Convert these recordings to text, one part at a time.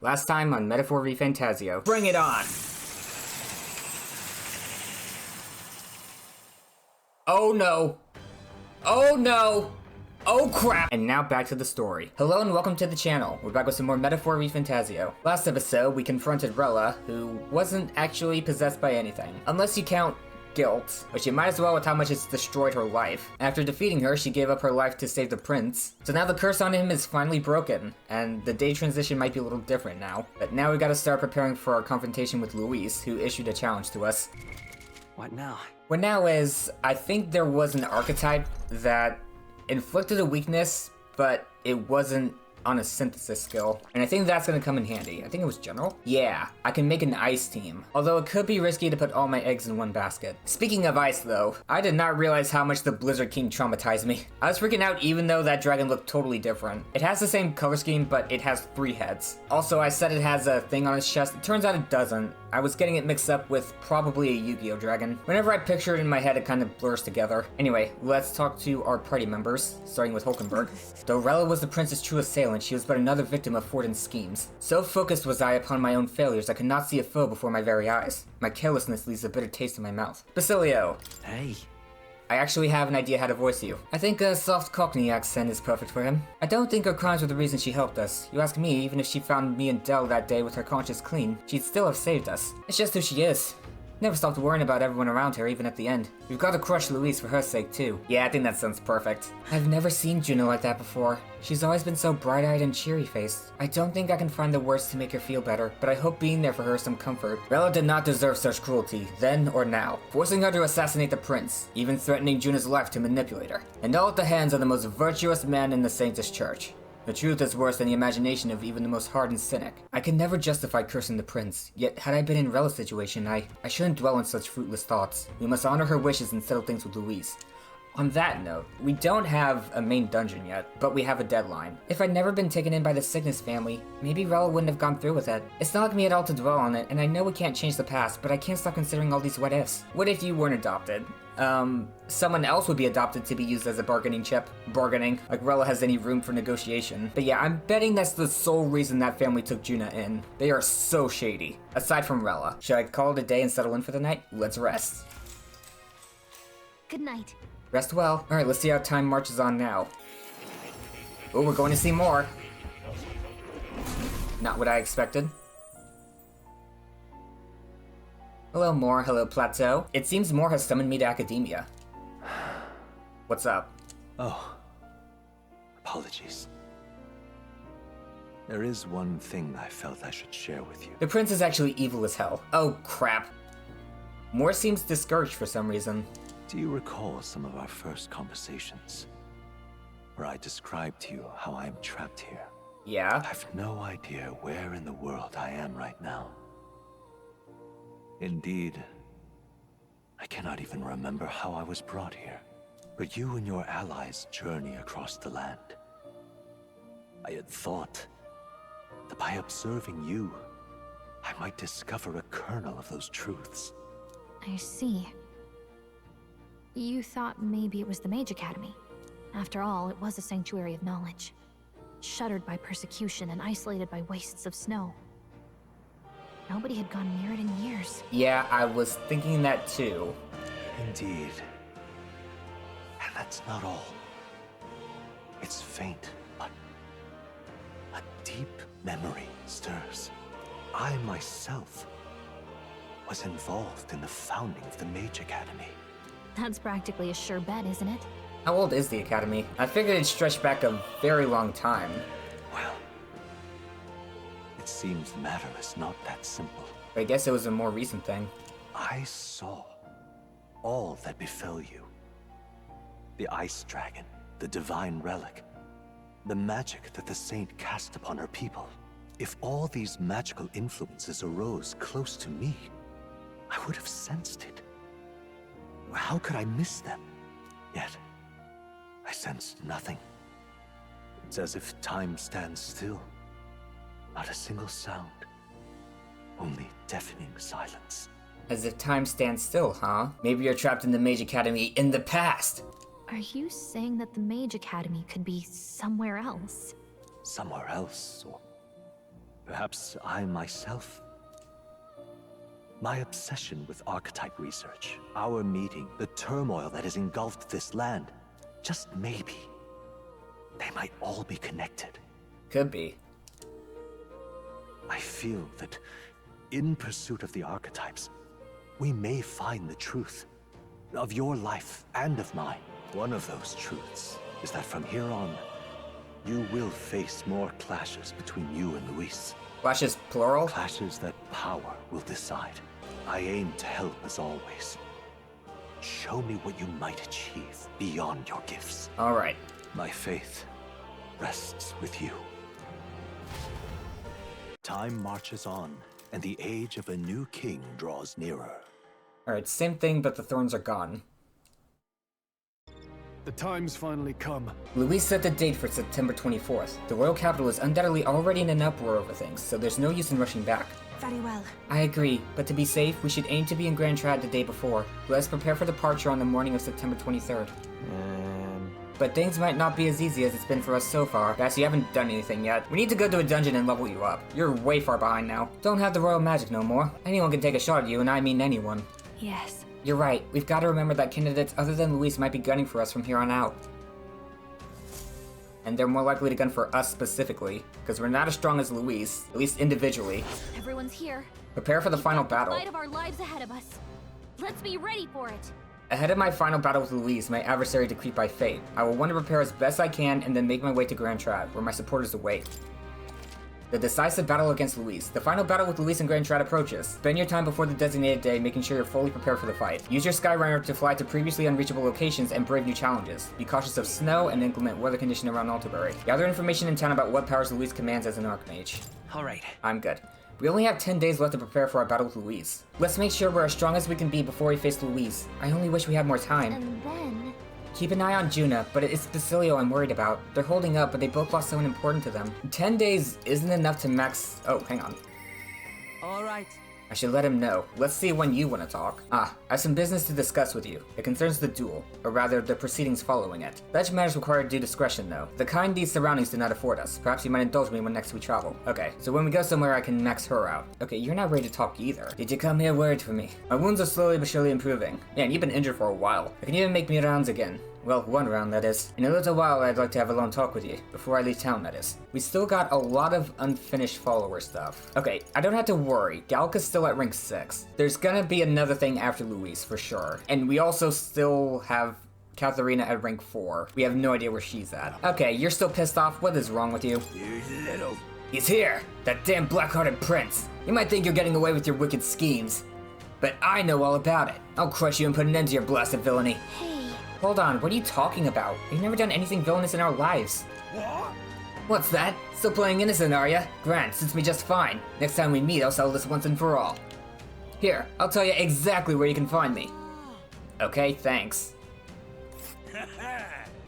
Last time on Metaphor ReFantazio. Bring it on! Oh no! Oh no! Oh crap! And now back to the story. Hello and welcome to the channel. We're back with some more Metaphor ReFantazio. Last episode, we confronted Rella, who wasn't actually possessed by anything. Unless you count guilt, which you might as well with how much it's destroyed her life. After defeating her, she gave up her life to save the prince. So now the curse on him is finally broken, and the day transition might be a little different now. But now we gotta start preparing for our confrontation with Luis, who issued a challenge to us. What now? What now is, I think there was an archetype that inflicted a weakness, but it wasn't on a synthesis skill. And I think that's gonna come in handy. I think it was general? Yeah, I can make an ice team. Although it could be risky to put all my eggs in one basket. Speaking of ice though, I did not realize how much the Blizzard King traumatized me. I was freaking out even though that dragon looked totally different. It has the same color scheme, but it has 3 heads. Also, I said it has a thing on its chest. It turns out it doesn't. I was getting it mixed up with probably a Yu-Gi-Oh dragon. Whenever I picture it in my head, it kind of blurs together. Anyway, let's talk to our party members, starting with Hulkenberg. Though Rella was the prince's true assailant, she was but another victim of Fortin's schemes. So focused was I upon my own failures, I could not see a foe before my very eyes. My carelessness leaves a bitter taste in my mouth. Basilio! Hey. I actually have an idea how to voice you. I think a soft Cockney accent is perfect for him. I don't think her crimes were the reason she helped us. You ask me, even if she found me and Dell that day with her conscience clean, she'd still have saved us. It's just who she is. Never stopped worrying about everyone around her, even at the end. We've got to crush Louise for her sake, too. Yeah, I think that sounds perfect. I've never seen Juno like that before. She's always been so bright-eyed and cheery-faced. I don't think I can find the words to make her feel better, but I hope being there for her is some comfort. Rella did not deserve such cruelty, then or now. Forcing her to assassinate the prince, even threatening Juno's life to manipulate her. And all at the hands of the most virtuous man in the Saint's Church. The truth is worse than the imagination of even the most hardened cynic. I could never justify cursing the prince, yet had I been in Rella's situation, I shouldn't dwell on such fruitless thoughts. We must honor her wishes and settle things with Louise. On that note, we don't have a main dungeon yet, but we have a deadline. If I'd never been taken in by the Cygnus family, maybe Rella wouldn't have gone through with it. It's not like me at all to dwell on it, and I know we can't change the past, but I can't stop considering all these what ifs. What if you weren't adopted? Someone else would be adopted to be used as a bargaining chip. Bargaining, like Rella has any room for negotiation. But yeah, I'm betting that's the sole reason that family took Juna in. They are so shady. Aside from Rella. Should I call it a day and settle in for the night? Let's rest. Good night. Rest well. Alright, let's see how time marches on now. Oh, we're going to see more. Not what I expected. Hello, Moore. Hello, Plateau. It seems Moore has summoned me to Academia. What's up? Oh. Apologies. There is one thing I felt I should share with you. The prince is actually evil as hell. Oh, crap. Moore seems discouraged for some reason. Do you recall some of our first conversations? Where I described to you how I am trapped here? Yeah? I've no idea where in the world I am right now. Indeed, I cannot even remember how I was brought here. But you and your allies journey across the land. I had thought that by observing you, I might discover a kernel of those truths. I see. You thought maybe it was the Mage Academy. After all, it was a sanctuary of knowledge. Shuttered by persecution and isolated by wastes of snow. Nobody had gone near it in years. Yeah, I was thinking that too. Indeed. And that's not all. It's faint, but a deep memory stirs. I myself was involved in the founding of the Mage Academy. That's practically a sure bet, isn't it? How old is the Academy? I figured it stretched back a very long time. Well, it seems the matter is not that simple. But I guess it was a more recent thing. I saw all that befell you. The ice dragon, the divine relic, the magic that the saint cast upon her people. If all these magical influences arose close to me, I would have sensed it. How could I miss them? Yet, I sensed nothing. It's as if time stands still. Not a single sound. Only deafening silence. As if time stands still, huh? Maybe you're trapped in the Mage Academy in the past! Are you saying that the Mage Academy could be somewhere else? Somewhere else, or Perhaps I myself. My obsession with archetype research, our meeting, the turmoil that has engulfed this land, just maybe, they might all be connected. Could be. I feel that in pursuit of the archetypes, we may find the truth of your life and of mine. One of those truths is that from here on, you will face more clashes between you and Luis. Clashes plural? Clashes that power will decide. I aim to help as always. Show me what you might achieve beyond your gifts. Alright. My faith rests with you. Time marches on, and the age of a new king draws nearer. Alright, same thing, but the thorns are gone. The time's finally come. Luis set the date for September 24th. The royal capital is undoubtedly already in an uproar over things, so there's no use in rushing back. Very well. I agree, but to be safe, we should aim to be in Grand Trad the day before. Let us prepare for departure on the morning of September 23rd. But things might not be as easy as it's been for us so far. Bass, you haven't done anything yet. We need to go to a dungeon and level you up. You're way far behind now. Don't have the royal magic no more. Anyone can take a shot at you, and I mean anyone. Yes. You're right. We've got to remember that candidates other than Luis might be gunning for us from here on out. And they're more likely to gun for us specifically, because we're not as strong as Luis, at least individually. Everyone's here. Prepare for the final battle. Fight of our lives ahead of us. Let's be ready for it. Ahead of my final battle with Luis, my adversary decreed by fate, I will want to prepare as best I can and then make my way to Grand Trad, where my supporters await. The decisive battle against Luis. The final battle with Luis and Grand Trad approaches. Spend your time before the designated day making sure you're fully prepared for the fight. Use your Skyrunner to fly to previously unreachable locations and brave new challenges. Be cautious of snow and inclement weather condition around Altabury. Gather information in town about what powers Luis commands as an Archmage. Alright. I'm good. We only have 10 days left to prepare for our battle with Luis. Let's make sure we're as strong as we can be before we face Luis. I only wish we had more time. And then... Keep an eye on Juna, but it's Basilio I'm worried about. They're holding up, but they both lost someone important to them. 10 days isn't enough to max... Oh, hang on. Alright. I should let him know. Let's see when you want to talk. I have some business to discuss with you. It concerns the duel, or rather, the proceedings following it. Such matters require due discretion, though. The kind these surroundings do not afford us. Perhaps you might indulge me when next we travel. Okay, so when we go somewhere, I can max her out. Okay, you're not ready to talk either. Did you come here worried for me? My wounds are slowly but surely improving. Man, you've been injured for a while. I can even make me rounds again. Well, one round, that is. In a little while, I'd like to have a long talk with you. Before I leave town, that is. We still got a lot of unfinished follower stuff. Okay, I don't have to worry. Galka's still at rank 6. There's gonna be another thing after Luis, for sure. And we also still have Katharina at rank 4. We have no idea where she's at. Okay, you're still pissed off? What is wrong with you? You little... He's here! That damn black-hearted prince! You might think you're getting away with your wicked schemes, but I know all about it. I'll crush you and put an end to your blasted villainy. Hey. Hold on, what are you talking about? We've never done anything villainous in our lives. What? What's that? Still playing innocent, are ya? Grant, suits me just fine. Next time we meet, I'll settle this once and for all. Here, I'll tell you exactly where you can find me. Okay, thanks.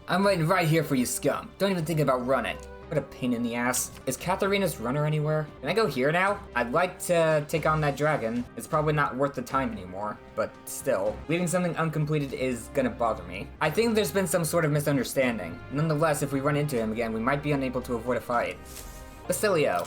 I'm waiting right here for you, scum. Don't even think about running. What a pain in the ass. Is Katharina's runner anywhere? Can I go here now? I'd like to take on that dragon. It's probably not worth the time anymore, but still. Leaving something uncompleted is gonna bother me. I think there's been some sort of misunderstanding. Nonetheless, if we run into him again, we might be unable to avoid a fight. Basilio.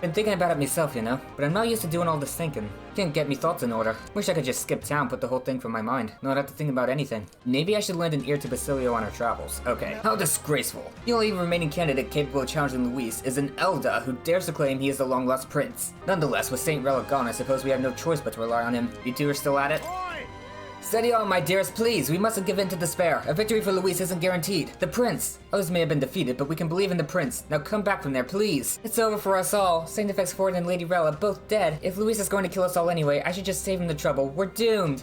Been thinking about it myself, you know, but I'm not used to doing all this thinking. Can't get me thoughts in order. Wish I could just skip town, put the whole thing from my mind. Not have to think about anything. Maybe I should lend an ear to Basilio on our travels. Okay, how disgraceful. The only remaining candidate capable of challenging Luis is an Elda who dares to claim he is the long-lost prince. Nonetheless, with Saint Relic gone, I suppose we have no choice but to rely on him. You two are still at it? Steady on, my dearest, please. We mustn't give in to despair. A victory for Luis isn't guaranteed. The prince. Others may have been defeated, but we can believe in the prince. Now come back from there, please. It's over for us all. Saint FX Ford and Lady Rella both dead. If Luis is going to kill us all anyway, I should just save him the trouble. We're doomed.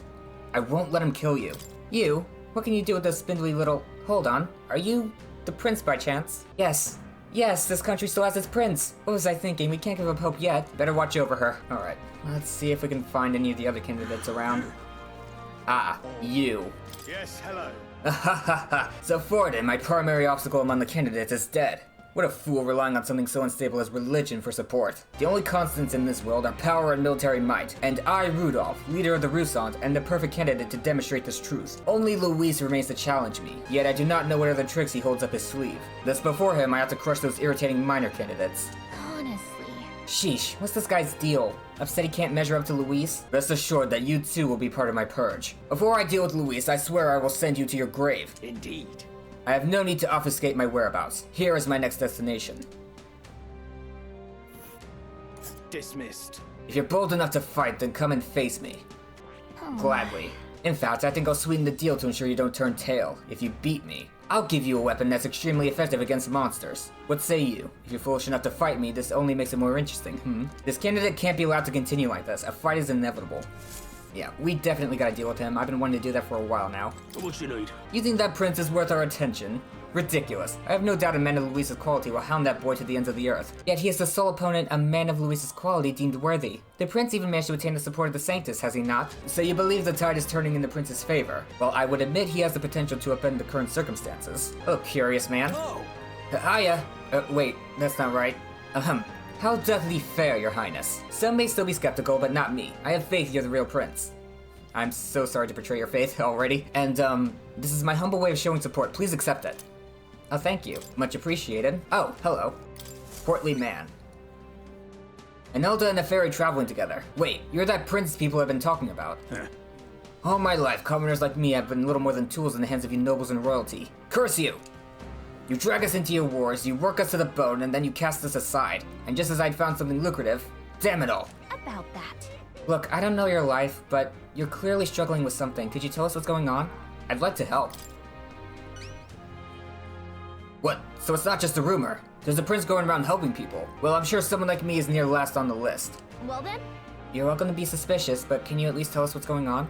I won't let him kill you. You? What can you do with those spindly little... Hold on. Are you the prince by chance? Yes. Yes, this country still has its prince. What was I thinking? We can't give up hope yet. Better watch over her. Alright. Let's see if we can find any of the other candidates around. Ah, you. Yes, hello. So Forden, my primary obstacle among the candidates, is dead. What a fool relying on something so unstable as religion for support. The only constants in this world are power and military might, and I, Rudolph, leader of the Rusant, am the perfect candidate to demonstrate this truth. Only Luis remains to challenge me, yet I do not know what other tricks he holds up his sleeve. Thus before him, I have to crush those irritating minor candidates. Honestly, Sheesh, what's this guy's deal? Upset he can't measure up to Luis? Rest assured that you too will be part of my purge. Before I deal with Luis, I swear I will send you to your grave. Indeed. I have no need to obfuscate my whereabouts. Here is my next destination. Dismissed. If you're bold enough to fight, then come and face me. Gladly. In fact, I think I'll sweeten the deal to ensure you don't turn tail. If you beat me, I'll give you a weapon that's extremely effective against monsters. What say you? If you're foolish enough to fight me, this only makes it more interesting, This candidate can't be allowed to continue like this. A fight is inevitable. Yeah, we definitely gotta deal with him. I've been wanting to do that for a while now. What you need? You think that prince is worth our attention? Ridiculous. I have no doubt a man of Luis's quality will hound that boy to the ends of the earth. Yet he is the sole opponent a man of Luis's quality deemed worthy. The prince even managed to attain the support of the Sanctus, has he not? So you believe the tide is turning in the prince's favor? Well, I would admit he has the potential to upend the current circumstances. Oh, curious man. Oh! Hiya. Wait, that's not right. How doth thee fare, your highness? Some may still be skeptical, but not me. I have faith you're the real prince. I'm so sorry to betray your faith already. And, this is my humble way of showing support. Please accept it. Oh, thank you. Much appreciated. Oh, hello. Portly man. Anelda and a fairy traveling together. Wait, you're that prince people have been talking about. All my life, commoners like me have been little more than tools in the hands of you nobles and royalty. Curse you! You drag us into your wars, you work us to the bone, and then you cast us aside. And just as I'd found something lucrative, damn it all. About that. Look, I don't know your life, but you're clearly struggling with something. Could you tell us what's going on? I'd like to help. What? So it's not just a rumor? There's a prince going around helping people. Well, I'm sure someone like me is near last on the list. Well then? You're welcome to be suspicious, but can you at least tell us what's going on?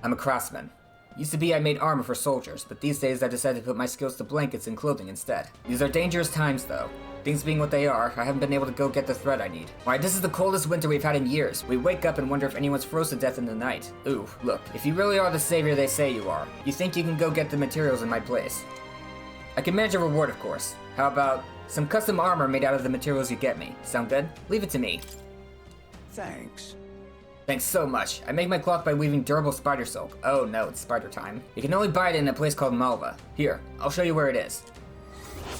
I'm a craftsman. Used to be I made armor for soldiers, but these days I decided to put my skills to blankets and clothing instead. These are dangerous times though. Things being what they are, I haven't been able to go get the thread I need. Why, this is the coldest winter we've had in years. We wake up and wonder if anyone's froze to death in the night. Ooh, look, if you really are the savior they say you are, you think you can go get the materials in my place? I can manage a reward, of course. How about some custom armor made out of the materials you get me? Sound good? Leave it to me. Thanks. Thanks so much. I make my cloth by weaving durable spider silk. Oh no, it's spider time. You can only buy it in a place called Malva. Here, I'll show you where it is.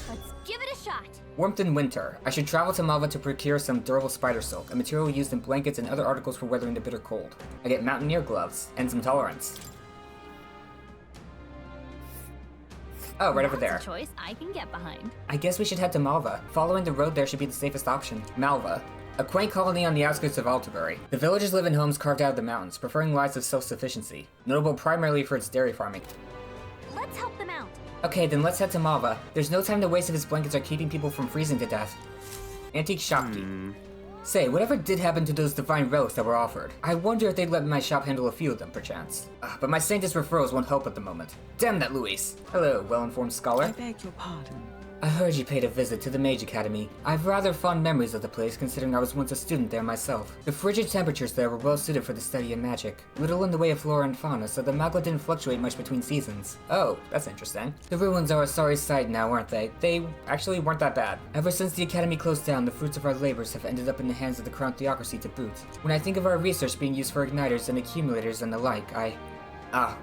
Let's give it a shot. Warmth in winter. I should travel to Malva to procure some durable spider silk, a material used in blankets and other articles for weathering the bitter cold. I get mountaineer gloves and some tolerance. Oh, right over there. That's a choice I can get behind. I guess we should head to Malva. Following the road there should be the safest option. Malva. A quaint colony on the outskirts of Altabury. The villagers live in homes carved out of the mountains, preferring lives of self-sufficiency, notable primarily for its dairy farming. Let's help them out. Okay, then let's head to Malva. There's no time to waste if his blankets are keeping people from freezing to death. Antique shopkeep. Say, whatever did happen to those divine relics that were offered? I wonder if they'd let my shop handle a few of them, perchance. But my Sanctus referrals won't help at the moment. Damn that Luis! Hello, well-informed scholar. I beg your pardon. I heard you paid a visit to the Mage Academy. I've rather fond memories of the place, considering I was once a student there myself. The frigid temperatures there were well suited for the study of magic. Little in the way of flora and fauna, so the magma didn't fluctuate much between seasons. Oh, that's interesting. The ruins are a sorry sight now, aren't they? They actually weren't that bad. Ever since the Academy closed down, the fruits of our labors have ended up in the hands of the Crown Theocracy to boot. When I think of our research being used for igniters and accumulators and the like,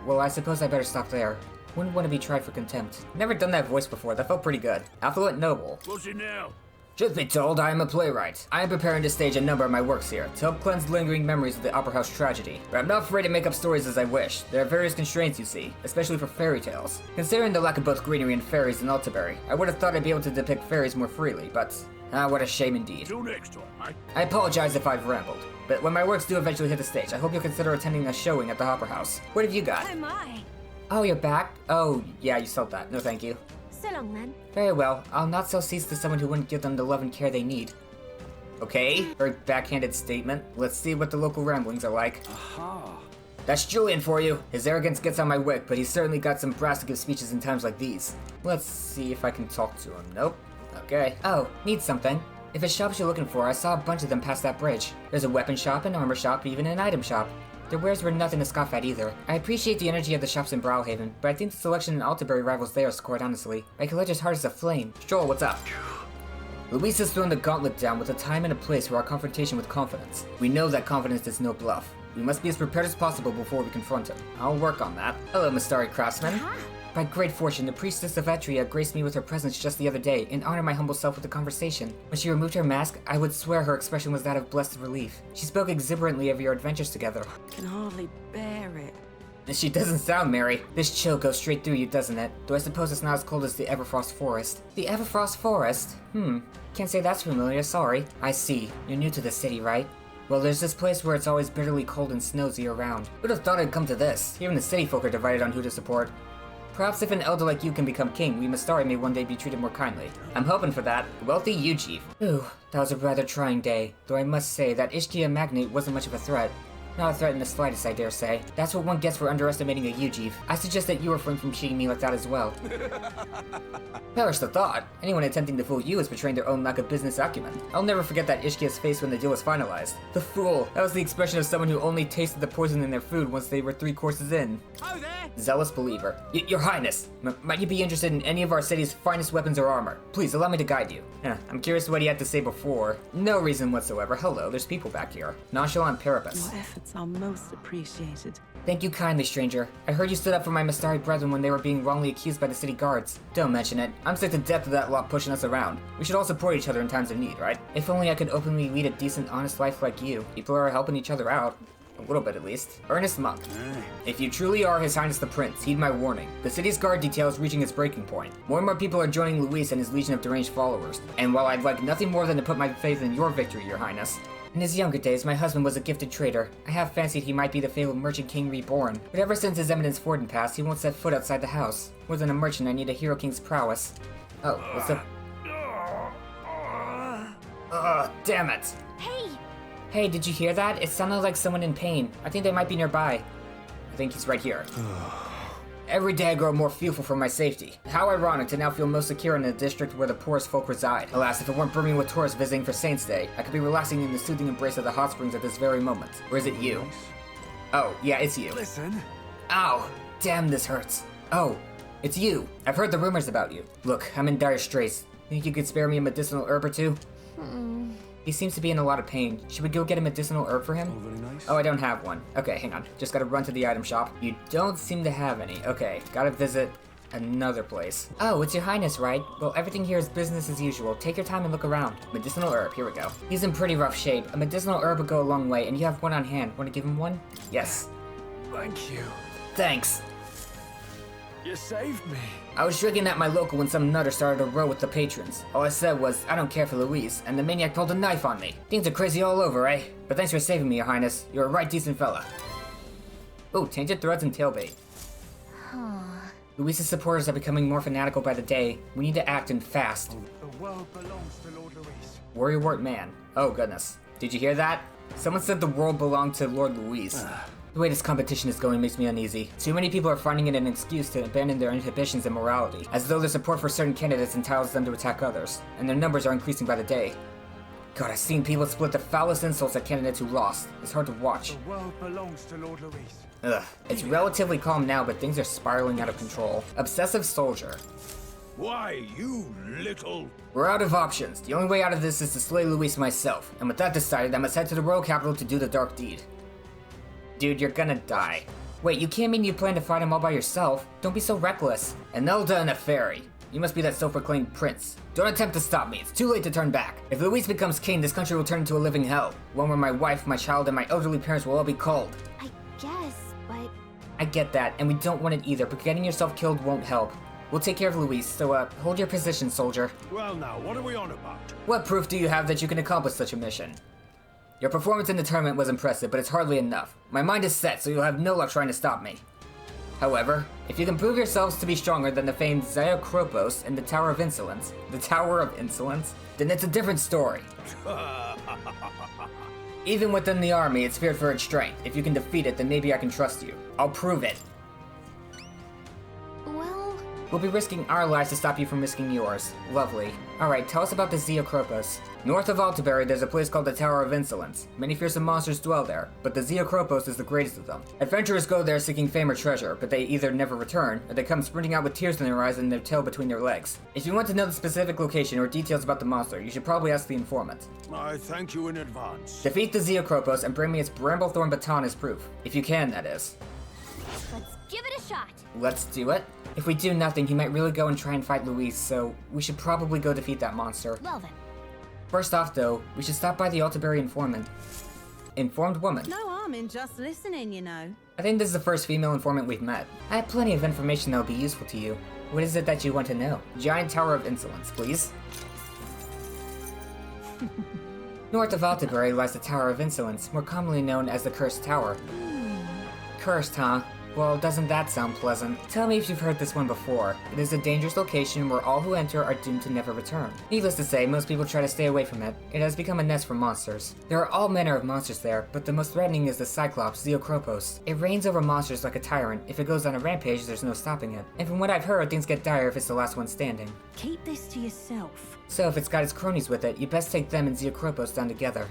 well, I suppose I better stop there. Wouldn't want to be tried for contempt. Never done that voice before, that felt pretty good. Affluent noble. What's it now? Truth be told, I am a playwright. I am preparing to stage a number of my works here, to help cleanse lingering memories of the Opera House tragedy. But I'm not afraid to make up stories as I wish. There are various constraints, you see, especially for fairy tales. Considering the lack of both greenery and fairies in Altabury, I would have thought I'd be able to depict fairies more freely, but what a shame indeed. Till next time, mate. I apologize if I've rambled, but when my works do eventually hit the stage, I hope you'll consider attending a showing at the Opera House. What have you got? Oh my. Oh, you're back? Oh, yeah, you sold that. No thank you. So long then. Very well. I'll not sell seats to someone who wouldn't give them the love and care they need. Okay, very backhanded statement. Let's see what the local ramblings are like. Aha. That's Julian for you. His arrogance gets on my wick, but he's certainly got some brass to give speeches in times like these. Let's see if I can talk to him. Nope. Okay. Oh, need something. If it's shops you're looking for, I saw a bunch of them past that bridge. There's a weapon shop, an armor shop, even an item shop. Their wares were nothing to scoff at either. I appreciate the energy of the shops in Browhaven, but I think the selection in Altabury rivals theirs, quite honestly. My collector's heart is aflame. Stroll, what's up? Luis has thrown the gauntlet down with a time and a place for our confrontation with confidence. We know that confidence is no bluff. We must be as prepared as possible before we confront him. I'll work on that. Hello, Mistari Craftsman. Aha. By great fortune, the priestess of Etria graced me with her presence just the other day and honored my humble self with a conversation. When she removed her mask, I would swear her expression was that of blessed relief. She spoke exuberantly of your adventures together. I can hardly bear it. She doesn't sound merry. This chill goes straight through you, doesn't it? Though I suppose it's not as cold as the Everfrost Forest. The Everfrost Forest? Can't say that's familiar, sorry. I see. You're new to the city, right? Well, there's this place where it's always bitterly cold and snows year-round. Who'd have thought it'd come to this? Even the city folk are divided on who to support. Perhaps if an elder like you can become king, we Mistari may one day be treated more kindly. I'm hoping for that. Wealthy you, Chief. Ooh, that was a rather trying day. Though I must say that Ishkia Magnate wasn't much of a threat. Not a threat in the slightest, I dare say. That's what one gets for underestimating a Ujiv. I suggest that you refrain from treating me like that as well. Perish the thought. Anyone attempting to fool you is betraying their own lack of business acumen. I'll never forget that Ishkia's face when the deal was finalized. The fool. That was the expression of someone who only tasted the poison in their food once they were 3 courses in. Oh, there! Zealous believer. Your Highness, might you be interested in any of our city's finest weapons or armor? Please, allow me to guide you. I'm curious what he had to say before. No reason whatsoever. Hello, there's people back here. Nonchalant Paripus. Your efforts are most appreciated. Thank you kindly, stranger. I heard you stood up for my Mistari brethren when they were being wrongly accused by the city guards. Don't mention it. I'm sick to death of that lot pushing us around. We should all support each other in times of need, right? If only I could openly lead a decent, honest life like you. People are helping each other out. A little bit, at least. Earnest monk. If you truly are His Highness the Prince, heed my warning. The city's guard detail is reaching its breaking point. More and more people are joining Luis and his legion of deranged followers. And while I'd like nothing more than to put my faith in your victory, Your Highness, in his younger days, my husband was a gifted trader. I have fancied he might be the fabled Merchant King reborn. But ever since his Eminence Forden passed, he won't set foot outside the house. More than a merchant, I need a Hero King's prowess. Oh, what's up? Damn it! Hey! Hey, did you hear that? It sounded like someone in pain. I think they might be nearby. I think he's right here. Every day I grow more fearful for my safety. How ironic to now feel most secure in a district where the poorest folk reside. Alas, if it weren't brimming with tourists visiting for Saints' Day, I could be relaxing in the soothing embrace of the hot springs at this very moment. Or is it you? Oh, yeah, it's you. Listen. Ow! Damn, this hurts. Oh, it's you. I've heard the rumors about you. Look, I'm in dire straits. Think you could spare me a medicinal herb or two? He seems to be in a lot of pain. Should we go get a medicinal herb for him? Oh, very nice. Oh, I don't have one. Okay, hang on. Just gotta run to the item shop. You don't seem to have any. Okay, gotta visit another place. Oh, it's Your Highness, right? Well, everything here is business as usual. Take your time and look around. Medicinal herb, here we go. He's in pretty rough shape. A medicinal herb would go a long way, and you have one on hand. Want to give him one? Yes. Thank you. Thanks. You saved me. I was drinking at my local when some nutter started a row with the patrons. All I said was, I don't care for Luis, and the maniac pulled a knife on me. Things are crazy all over, eh? But thanks for saving me, Your Highness. You're a right decent fella. Ooh, tainted threads and tailbait. Luis's supporters are becoming more fanatical by the day. We need to act and fast. The world belongs to Lord Luis. Warrior Wart Man. Oh goodness. Did you hear that? Someone said the world belonged to Lord Luis. The way this competition is going makes me uneasy. Too many people are finding it an excuse to abandon their inhibitions and morality, as though their support for certain candidates entitles them to attack others, and their numbers are increasing by the day. God, I've seen people split the foulest insults at candidates who lost. It's hard to watch. The world belongs to Lord Luis. Ugh. It's relatively calm now, but things are spiraling out of control. Obsessive Soldier. Why, you little... We're out of options. The only way out of this is to slay Luis myself, and with that decided, I must head to the royal capital to do the dark deed. Dude, you're gonna die. Wait, you can't mean you plan to fight him all by yourself? Don't be so reckless. An Elda and a fairy. You must be that self-proclaimed prince. Don't attempt to stop me, it's too late to turn back. If Luis becomes king, this country will turn into a living hell. One where my wife, my child, and my elderly parents will all be culled. I guess, but... I get that, and we don't want it either, but getting yourself killed won't help. We'll take care of Luis, so hold your position, soldier. Well now, what are we on about? What proof do you have that you can accomplish such a mission? Your performance in the tournament was impressive, but it's hardly enough. My mind is set, so you'll have no luck trying to stop me. However, if you can prove yourselves to be stronger than the famed Xaiokropos in the Tower of Insolence, then it's a different story. Even within the army, it's feared for its strength. If you can defeat it, then maybe I can trust you. I'll prove it. Well... We'll be risking our lives to stop you from risking yours. Lovely. Alright, tell us about the Xaiokropos. North of Altaberry, there's a place called the Tower of Insolence. Many fearsome monsters dwell there, but the Xaiokropos is the greatest of them. Adventurers go there seeking fame or treasure, but they either never return, or they come sprinting out with tears in their eyes and their tail between their legs. If you want to know the specific location or details about the monster, you should probably ask the informant. I thank you in advance. Defeat the Xaiokropos and bring me its Bramblethorn baton as proof. If you can, that is. Let's give it a shot. Let's do it. If we do nothing, he might really go and try and fight Luis, so we should probably go defeat that monster. Well then. First off, though, we should stop by the Altaberry informant. Informed woman. No harm in just listening, you know. I think this is the first female informant we've met. I have plenty of information that will be useful to you. What is it that you want to know? Giant Tower of Insolence, please. North of Altaberry lies the Tower of Insolence, more commonly known as the Cursed Tower. Cursed, huh? Well, doesn't that sound pleasant? Tell me if you've heard this one before. It is a dangerous location where all who enter are doomed to never return. Needless to say, most people try to stay away from it. It has become a nest for monsters. There are all manner of monsters there, but the most threatening is the Cyclops, Zeokropos. It reigns over monsters like a tyrant. If it goes on a rampage, there's no stopping it. And from what I've heard, things get dire if it's the last one standing. Keep this to yourself. So if it's got its cronies with it, you best take them and Zeokropos down together.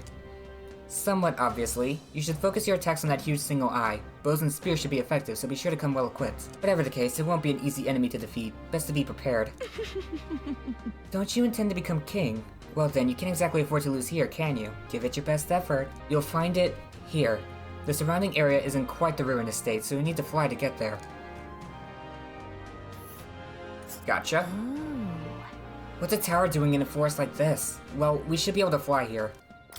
Somewhat obviously, you should focus your attacks on that huge single eye. Bows and spears should be effective, so be sure to come well equipped. Whatever the case, it won't be an easy enemy to defeat. Best to be prepared. Don't you intend to become king? Well then, you can't exactly afford to lose here, can you? Give it your best effort. You'll find it here. The surrounding area is in quite the ruinous state, so you need to fly to get there. Gotcha. What's a tower doing in a forest like this? Well, we should be able to fly here.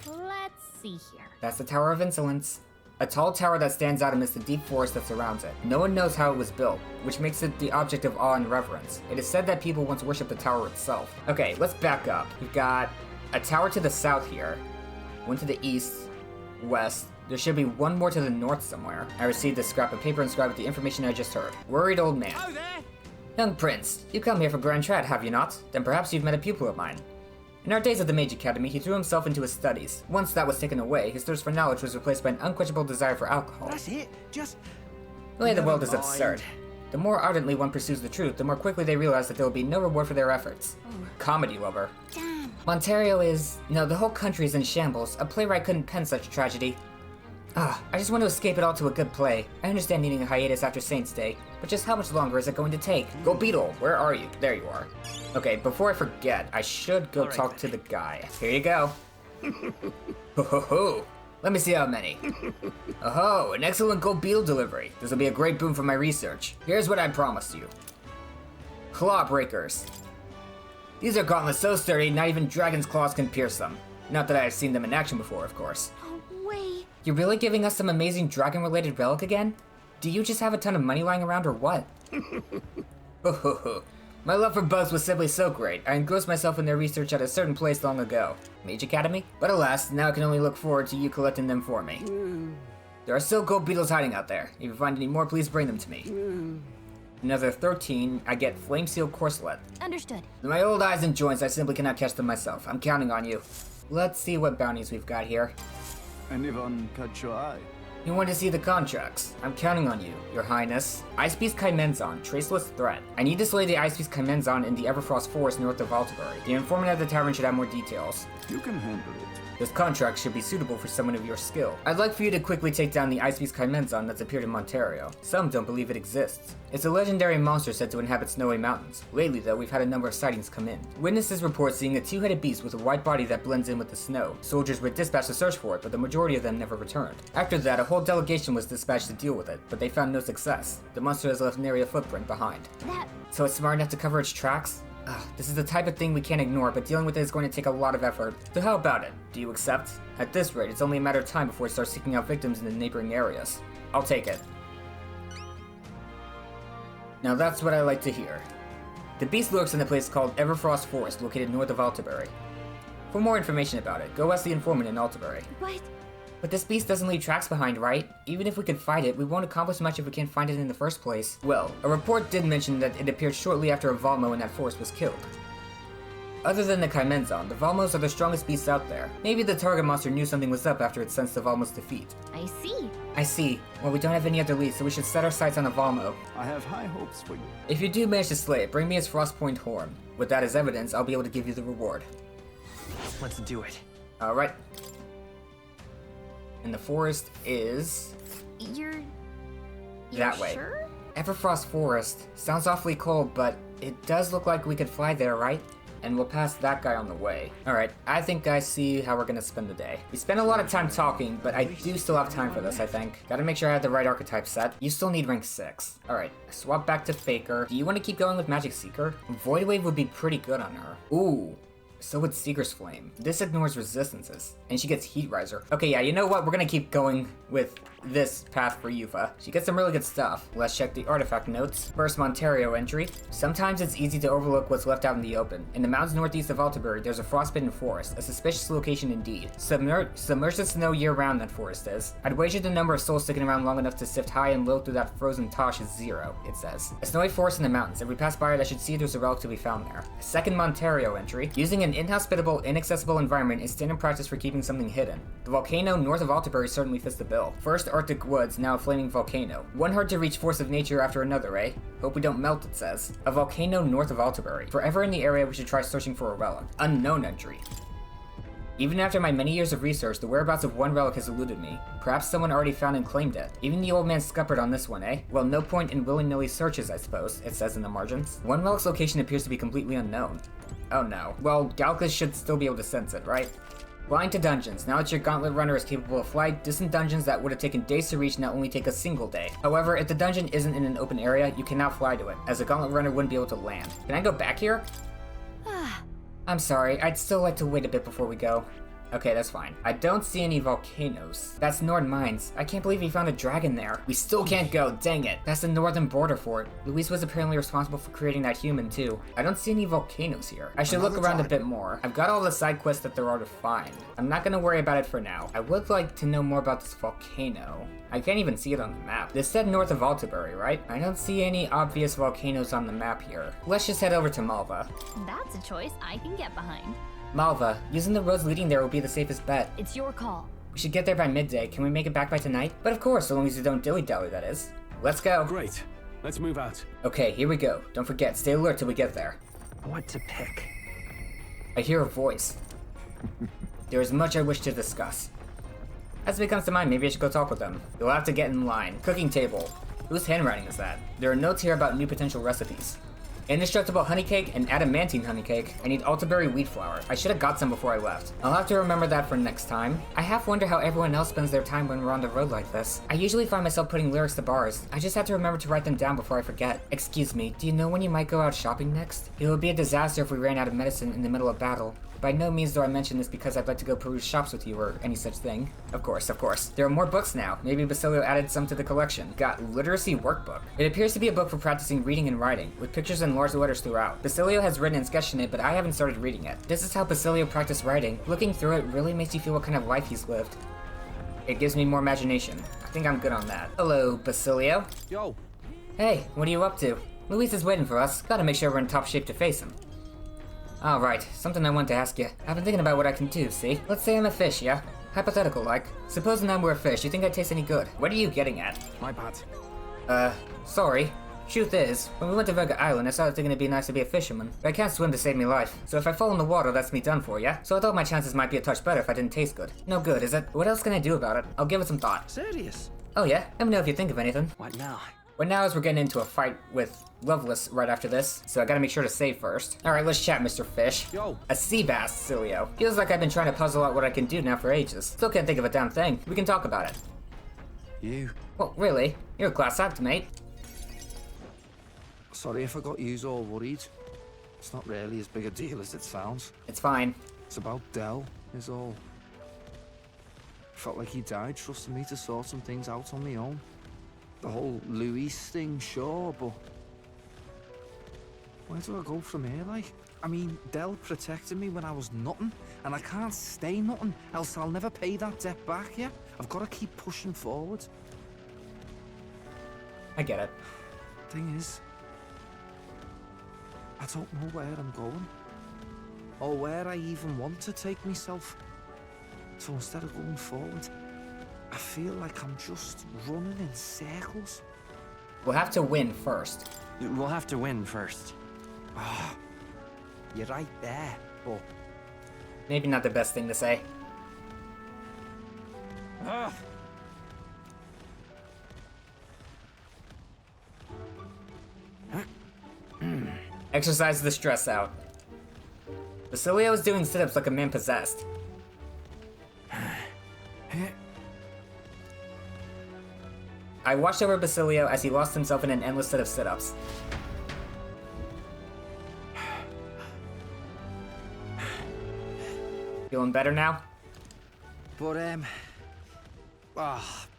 Let's see here. That's the Tower of Insolence. A tall tower that stands out amidst the deep forest that surrounds it. No one knows how it was built, which makes it the object of awe and reverence. It is said that people once worshipped the tower itself. Okay, let's back up. We've got a tower to the south here, one to the east, west. There should be one more to the north somewhere. I received this scrap of paper inscribed with the information I just heard. Worried old man. Oh, there! Young prince, you come here for Grand Trad, have you not? Then perhaps you've met a pupil of mine. In our days at the Mage Academy, he threw himself into his studies. Once that was taken away, his thirst for knowledge was replaced by an unquenchable desire for alcohol. That's it. Just... The way of the world Never is absurd. The more ardently one pursues the truth, the more quickly they realize that there will be no reward for their efforts. Comedy lover. Damn. Ontario is... No, the whole country is in shambles. A playwright couldn't pen such a tragedy. I just want to escape it all to a good play. I understand needing a hiatus after Saint's Day, but just how much longer is it going to take? Go Beetle, where are you? There you are. Okay, before I forget, I should go talk to the guy. Here you go. Ho ho ho. Let me see how many. Oh, an excellent Gold Beetle delivery. This will be a great boon for my research. Here's what I promised you. Claw breakers. These are gauntlets so sturdy, not even dragon's claws can pierce them. Not that I have seen them in action before, of course. Oh, wait. You're really giving us some amazing dragon-related relic again? Do you just have a ton of money lying around or what? My love for bugs was simply so great, I engrossed myself in their research at a certain place long ago. Mage Academy? But alas, now I can only look forward to you collecting them for me. There are still gold beetles hiding out there. If you find any more, please bring them to me. Another 13, I get flame seal corselet. Understood. With my old eyes and joints, I simply cannot catch them myself. I'm counting on you. Let's see what bounties we've got here. Anyone catch your eye? You want to see the contracts? I'm counting on you, Your Highness. Ice Beast Kaimenzon, traceless threat. I need to slay the Ice Beast Kaimenzon in the Everfrost Forest north of Altaberry. The informant at the tavern should have more details. You can handle it. This contract should be suitable for someone of your skill. I'd like for you to quickly take down the Ice Beast Kaimenzon that's appeared in Ontario. Some don't believe it exists. It's a legendary monster said to inhabit snowy mountains. Lately though, we've had a number of sightings come in. Witnesses report seeing a two-headed beast with a white body that blends in with the snow. Soldiers were dispatched to search for it, but the majority of them never returned. After that, a whole delegation was dispatched to deal with it, but they found no success. The monster has left nary a footprint behind. So it's smart enough to cover its tracks? This is the type of thing we can't ignore, but dealing with it is going to take a lot of effort. So how about it? Do you accept? At this rate, it's only a matter of time before it starts seeking out victims in the neighboring areas. I'll take it. Now that's what I like to hear. The beast lurks in a place called Everfrost Forest, located north of Altaberry. For more information about it, go ask the informant in Altaberry. What? But this beast doesn't leave tracks behind, right? Even if we could fight it, we won't accomplish much if we can't find it in the first place. Well, a report did mention that it appeared shortly after a Valmo in that forest was killed. Other than the Kaimenzon, the Valmos are the strongest beasts out there. Maybe the target monster knew something was up after it sensed the Valmo's defeat. I see. I see. Well, we don't have any other leads, so we should set our sights on a Valmo. I have high hopes for you. If you do manage to slay it, bring me its Frostpoint horn. With that as evidence, I'll be able to give you the reward. Let's do it. Alright. And the forest is... You're that way. Sure? Everfrost Forest. Sounds awfully cold, but it does look like we could fly there, right? and we'll pass that guy on the way. Alright, I think I see how we're gonna spend the day. We spent a lot of time talking, but I do still have time for this, I think. Gotta make sure I have the right archetype set. You still need rank 6. Alright, swap back to Faker. Do you want to keep going with Magic Seeker? Void Wave would be pretty good on her. Ooh. So would Seeker's Flame. This ignores resistances, and she gets Heat Riser. Okay, yeah, you know what? We're gonna keep going with this path for Yufa. She gets some really good stuff. Let's check the artifact notes. First Monterio entry. Sometimes it's easy to overlook what's left out in the open. In the mountains northeast of Altabury, there's a frostbitten forest, a suspicious location indeed. Submerged in snow year-round, that forest is. I'd wager the number of souls sticking around long enough to sift high and low through that frozen tosh is 0, it says. A snowy forest in the mountains. If we pass by it, I should see there's a relic to be found there. Second Monterio entry. Using an inhospitable, inaccessible environment is standard practice for keeping something hidden. The volcano north of Altabury certainly fits the bill. First Arctic woods, now a flaming volcano. One hard to reach force of nature after another, eh? Hope we don't melt, it says. A volcano north of Altabury. Forever in the area, we should try searching for a relic. Unknown entry. Even after my many years of research, the whereabouts of one relic has eluded me. Perhaps someone already found and claimed it. Even the old man scuppered on this one, eh? Well, no point in willy-nilly searches, I suppose, it says in the margins. One relic's location appears to be completely unknown. Oh no. Well, Galcus should still be able to sense it, right? Flying to dungeons. Now that your gauntlet runner is capable of flight, distant dungeons that would have taken days to reach now only take a single day. However, if the dungeon isn't in an open area, you cannot fly to it, as a gauntlet runner wouldn't be able to land. Can I go back here? I'm sorry, I'd still like to wait a bit before we go. Okay, that's fine. I don't see any volcanoes. That's Nord Mines. I can't believe he found a dragon there. We still can't go, dang it. That's the northern border fort. Luis was apparently responsible for creating that human too. I don't see any volcanoes here. I should look around a bit more. I've got all the side quests that there are to find. I'm not gonna worry about it for now. I would like to know more about this volcano. I can't even see it on the map. This said north of Altabury, right? I don't see any obvious volcanoes on the map here. Let's just head over to Malva. That's a choice I can get behind. Malva, using the roads leading there will be the safest bet. It's your call. We should get there by midday. Can we make it back by tonight? But of course, so long as you don't dilly-dally, that is. Let's go. Great. Let's move out. Okay, here we go. Don't forget, stay alert till we get there. What to pick? I hear a voice. There is much I wish to discuss. As it comes to mind, maybe I should go talk with them. You'll have to get in line. Cooking table. Whose handwriting is that? There are notes here about new potential recipes. Indestructible honey cake and adamantine honey cake. I need Altabury wheat flour. I should have got some before I left. I'll have to remember that for next time. I half wonder how everyone else spends their time when we're on the road like this. I usually find myself putting lyrics to bars. I just have to remember to write them down before I forget. Excuse me, do you know when you might go out shopping next? It would be a disaster if we ran out of medicine in the middle of battle. By no means do I mention this because I'd like to go peruse shops with you or any such thing. Of course, of course. There are more books now. Maybe Basilio added some to the collection. Got Literacy Workbook. It appears to be a book for practicing reading and writing, with pictures and large letters throughout. Basilio has written and sketched in it, but I haven't started reading it. This is how Basilio practiced writing. Looking through it really makes you feel what kind of life he's lived. It gives me more imagination. I think I'm good on that. Hello, Basilio. Yo. Hey, what are you up to? Luis is waiting for us. Gotta make sure we're in top shape to face him. Alright, something I want to ask you. I've been thinking about what I can do, see? Let's say I'm a fish, yeah? Hypothetical, like. Supposing I were a fish, you think I'd taste any good? What are you getting at? My bad. Sorry. Truth is, when we went to Vega Island, I started thinking it'd be nice to be a fisherman. But I can't swim to save me life. So if I fall in the water, that's me done for, yeah? So I thought my chances might be a touch better if I didn't taste good. No good, is it? What else can I do about it? I'll give it some thought. Serious? Oh yeah? Let me know if you think of anything. What now? Well, now as we're getting into a fight with Loveless right after this, so I gotta make sure to save first. Alright, let's chat, Mr. Fish. Yo. A sea bass, Basilio. Feels like I've been trying to puzzle out what I can do now for ages. Still can't think of a damn thing. We can talk about it. You? Well, really? You're a class act, mate. Sorry if I got yous all worried. It's not really as big a deal as it sounds. It's fine. It's about Del, is all. Felt like he died trusting me to sort some things out on my own. The whole Luis thing, sure, but where do I go from here, like? I mean, Del protected me when I was nothing, and I can't stay nothing, else I'll never pay that debt back, yeah? I've got to keep pushing forward. I get it. Thing is, I don't know where I'm going, or where I even want to take myself. So instead of going forward, I feel like I'm just running in circles. We'll have to win first. We'll have to win first. Ah, you're right there, but Maybe not the best thing to say. Exercise the stress out. Basilio is doing sit-ups like a man possessed. I watched over Basilio as he lost himself in an endless set of sit-ups. Feeling better now? But,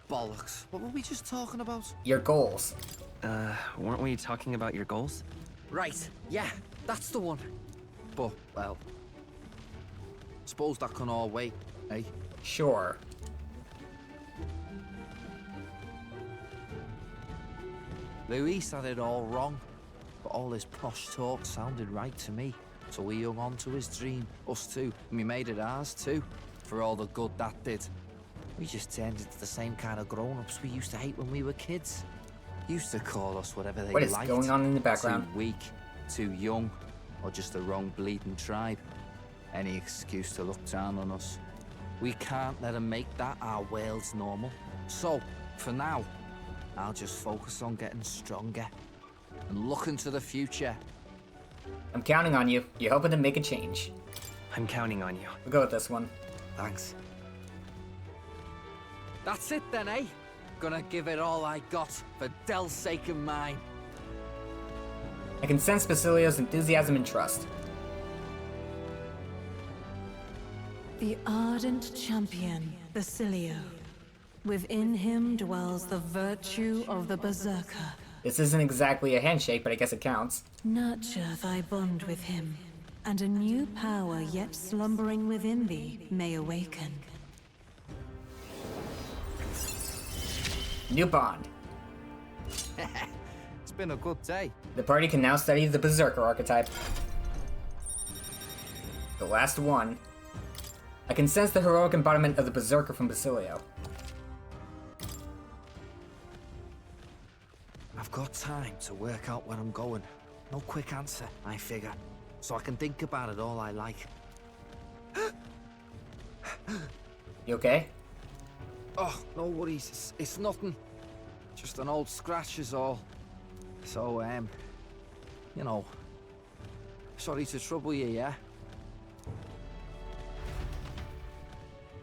bollocks. What were we just talking about? Your goals. Weren't we talking about your goals? Right, yeah, that's the one. But, well, suppose that can all wait, eh? Sure. Luis had it all wrong, but all his posh talk sounded right to me. So we hung on to his dream, us too, and we made it ours too, for all the good that did. We just turned into the same kind of grown-ups we used to hate when we were kids. Used to call us whatever they liked. What is going on in the background? Too weak, too young, or just the wrong bleeding tribe. Any excuse to look down on us. We can't let them make that our world's normal. So, for now, I'll just focus on getting stronger and looking to the future. I'm counting on you. You're hoping to make a change. I'm counting on you. We'll go with this one. Thanks. That's it then, eh? Gonna give it all I got for Del's sake and mine. I can sense Basilio's enthusiasm and trust. The ardent champion, Basilio. Within him dwells the virtue of the berserker. This isn't exactly a handshake, but I guess it counts. Nurture thy bond with him, and a new power yet slumbering within thee may awaken. New bond. It's been a good day. The party can now study the berserker archetype. The last one. I can sense the heroic embodiment of the berserker from Basilio. I've got time to work out where I'm going. No quick answer, I figure. So I can think about it all I like. You okay? Oh, no worries. It's nothing. Just an old scratch is all. So, you know. Sorry to trouble you, yeah?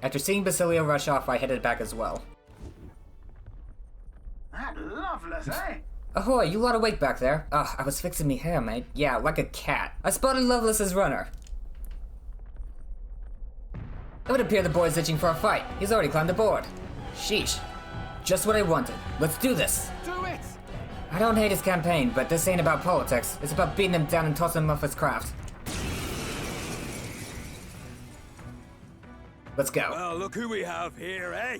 After seeing Basilio rush off, I headed back as well. That Loveless, eh? Ahoy, you lot awake back there? Ugh, I was fixing me hair, mate. Yeah, like a cat. I spotted Loveless's runner. It would appear the boy's itching for a fight. He's already climbed aboard. Sheesh. Just what I wanted. Let's do this. Do it! I don't hate his campaign, but this ain't about politics. It's about beating him down and tossing him off his craft. Let's go. Well, look who we have here, eh?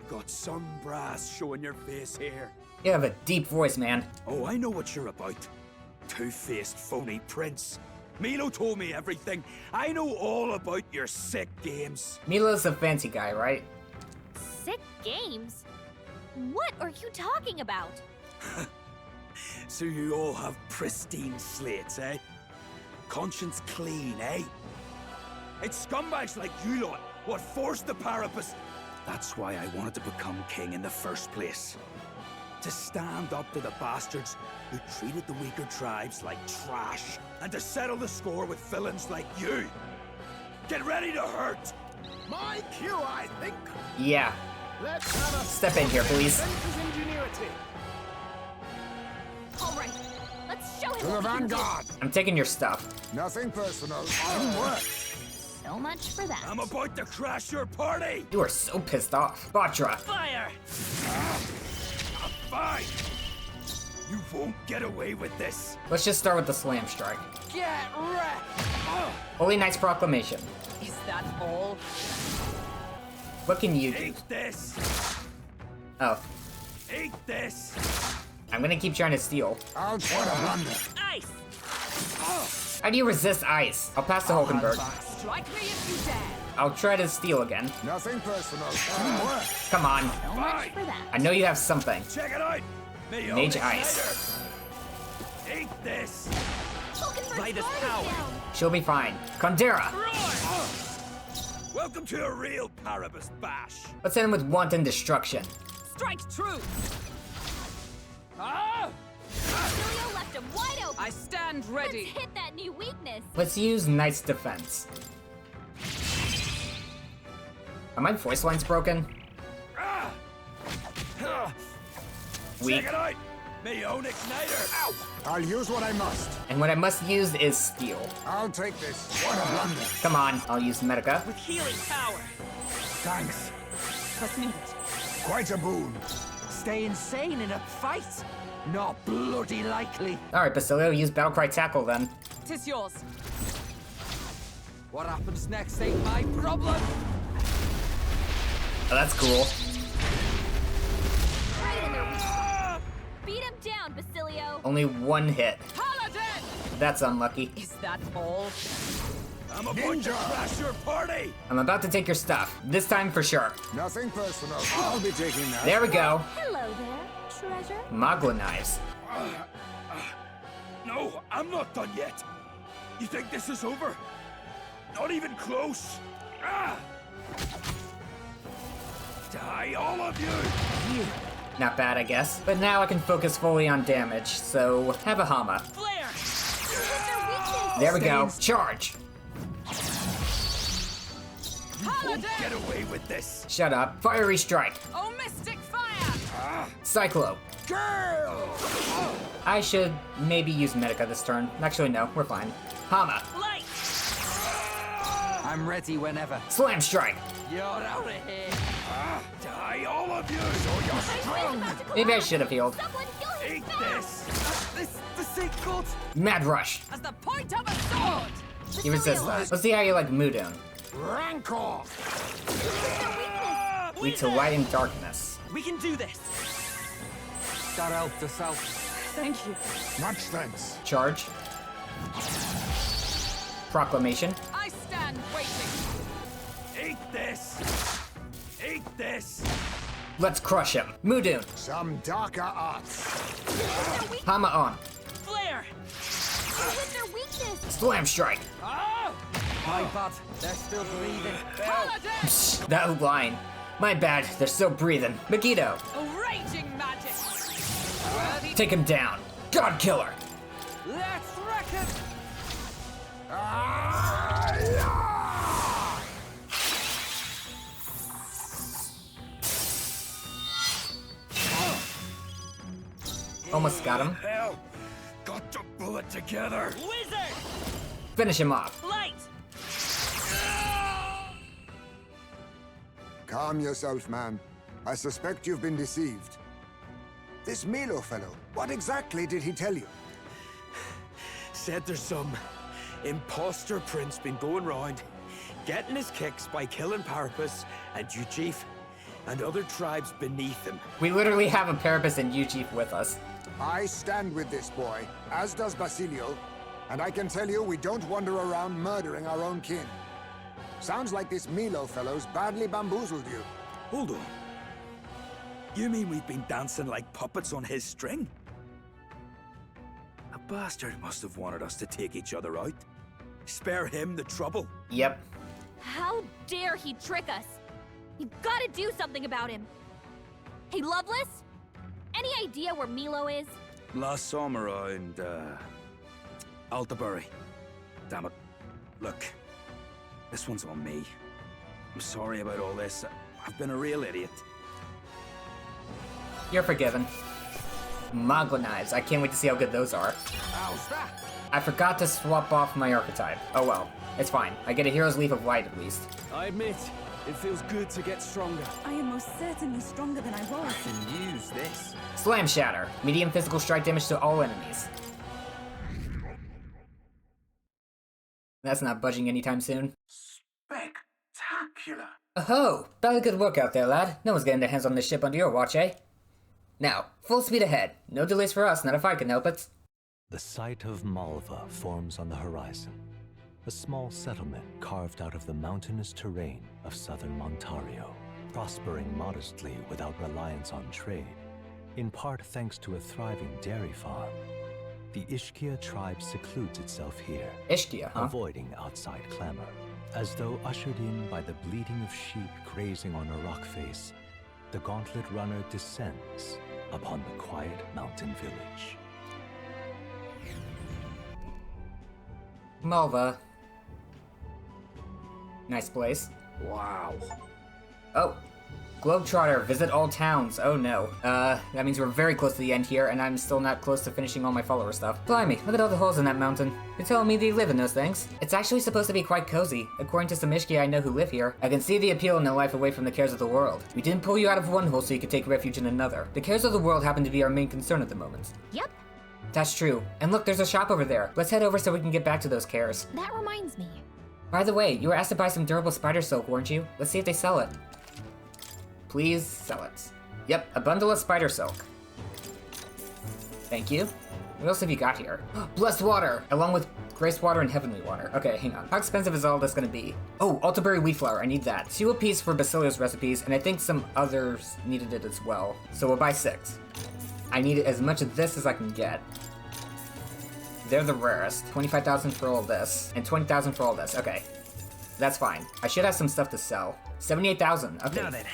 Got some brass showing your face here. You have a deep voice, man. Oh, I know what you're about. Two-faced phony prince. Milo told me everything. I know all about your sick games. Milo's a fancy guy, right? Sick games? What are you talking about? So you all have pristine slates, eh? Conscience clean, eh? It's scumbags like you lot what forced the Paripus. That's why I wanted to become king in the first place. To stand up to the bastards who treated the weaker tribes like trash, and to settle the score with villains like you. Get ready to hurt! My cue, I think. Yeah. Let's have a Step in here, please. Ventus ingenuity. All right, let's show him To the what we can do. vanguard. I'm taking your stuff. Nothing personal. Teamwork. So much for that. I'm about to crash your party! You are so pissed off. Batra. Fire! Fine! You won't get away with this. Let's just start with the slam strike. Get wrecked! Holy Knight's Proclamation. Is that all? What can you do? Eat this! Oh, Eat this! I'm gonna keep trying to steal. I'll try to blunder. Ice! How do you resist ice? I'll pass the Hulkenberg. Strike me if you dare. I'll try to steal again. Nothing personal. Teamwork. Come on. So much for that. I know you have something. Check it out! Me Mage own Ice. cider. Eat this! Light his power. She'll be fine. Condera. Welcome to a real Paribus bash. Let's hit him with wanton destruction. Strike true. Ah! Basilio left him wide open. I stand ready. Let's hit that new weakness. Let's use Knight's Defense. Are my voice lines broken? Weak. Check it out! Me own igniter! Ow! I'll use what I must. And what I must use is Steel. I'll take this. What a blunder. Come on, I'll use Medica. With healing power. Thanks. What's needed? Quite a boon. Stay insane in a fight? Not bloody likely. Alright, Basilio, use Battlecry Tackle then. Tis yours. What happens next ain't my problem. Oh, that's cool. Right in their weakness. Beat him down, Basilio. Only one hit. Paladin! That's unlucky. Is that all? I'm about to crash your party! I'm about to take your stuff. This time for sure. Nothing personal. I'll be taking that. There we go. Hello there, treasure. Magla Knives. No, I'm not done yet. You think this is over? Not even close. Ah! Die, all of you! Not bad, I guess. But now I can focus fully on damage, so have a Hama. Flare! Hit their weakness. There we go. Charge! Won't get away with this. Shut up. Fiery Strike. Oh, mystic fire! Cyclo. Girl! I should maybe use Medica this turn. Actually, no, we're fine. Hama. Light! I'm ready whenever. Slam Strike. You're out of here. Die, all of you! So you're strong! Maybe I should have healed. Someone kill his Eat fast. this! The secret. Mad Rush. As the point of a sword! He resists that. Let's see how you like Mudoon. Rancor. Weak to Light and Darkness. We can do this. That helped us out. Thank you. Much thanks. Charge. Proclamation. I stand waiting. Eat this! Eat this! Let's crush him. Mudoon. Some darker arts. Hama on. Flare! Hit their weakness. Slam Strike. My bad. They're still breathing. Paladin! Psst, that line. My bad, they're still breathing. Megiddo. A raging magic! Worthy. Take him down. God Killer. Let's wreck it. Almost got him. Hell! Got to pull it together! Wizard! Finish him off. Light! Calm yourself, man. I suspect you've been deceived. This Milo fellow, what exactly did he tell you? Said there's some imposter prince been going round, getting his kicks by killing Paripus and Eugif and other tribes beneath him. We literally have a Paripus and Eugif with us. I stand with this boy, as does Basilio, and I can tell you we don't wander around murdering our own kin. Sounds like this Milo fellow's badly bamboozled you. Hold on. You mean we've been dancing like puppets on his string? A bastard must have wanted us to take each other out. Spare him the trouble. Yep. How dare he trick us? You've got to do something about him. Hey, Loveless? Any idea where Milo is? Last saw him around, Altabury. Damn it. Look, this one's on me. I'm sorry about all this. I've been a real idiot. You're forgiven. Magla Knives. I can't wait to see how good those are. How's that? I forgot to swap off my archetype. Oh well. It's fine. I get a Hero's Leaf of Light at least. I admit, it feels good to get stronger. I am most certainly stronger than I was. Can use this. Slam Shatter. Medium physical strike damage to all enemies. That's not budging anytime soon. Spectacular. Oh, very good work out there, lad. No one's getting their hands on this ship under your watch, eh? Now, full speed ahead. No delays for us, not if I can help it. The site of Malva forms on the horizon, a small settlement carved out of the mountainous terrain of southern Montario, prospering modestly without reliance on trade, in part thanks to a thriving dairy farm. The Ishkia tribe secludes itself here, Ishkia, huh? avoiding outside clamor, as though ushered in by the bleating of sheep grazing on a rock face. The gauntlet runner descends upon the quiet mountain village. Malva. Nice place. Wow. Oh. Globetrotter, visit all towns. Oh no. That means we're very close to the end here, and I'm still not close to finishing all my follower stuff. Blimey, look at all the holes in that mountain. You're telling me that you live in those things? It's actually supposed to be quite cozy. According to some Ishki I know who live here, I can see the appeal in a life away from the cares of the world. We didn't pull you out of one hole so you could take refuge in another. The cares of the world happen to be our main concern at the moment. Yep. That's true. And look, there's a shop over there. Let's head over so we can get back to those cares. That reminds me. By the way, you were asked to buy some durable spider silk, weren't you? Let's see if they sell it. Please sell it. Yep, a bundle of spider silk. Thank you. What else have you got here? Blessed water, along with grace water and heavenly water. Okay, hang on. How expensive is all this gonna be? Oh, Altaberry wheat flour, I need that. 2 apiece for Basilio's recipes, and I think some others needed it as well. So we'll buy 6. I need as much of this as I can get. They're the rarest. 25,000 for all this, and 20,000 for all this. Okay, that's fine. I should have some stuff to sell. 78,000, okay. Now then.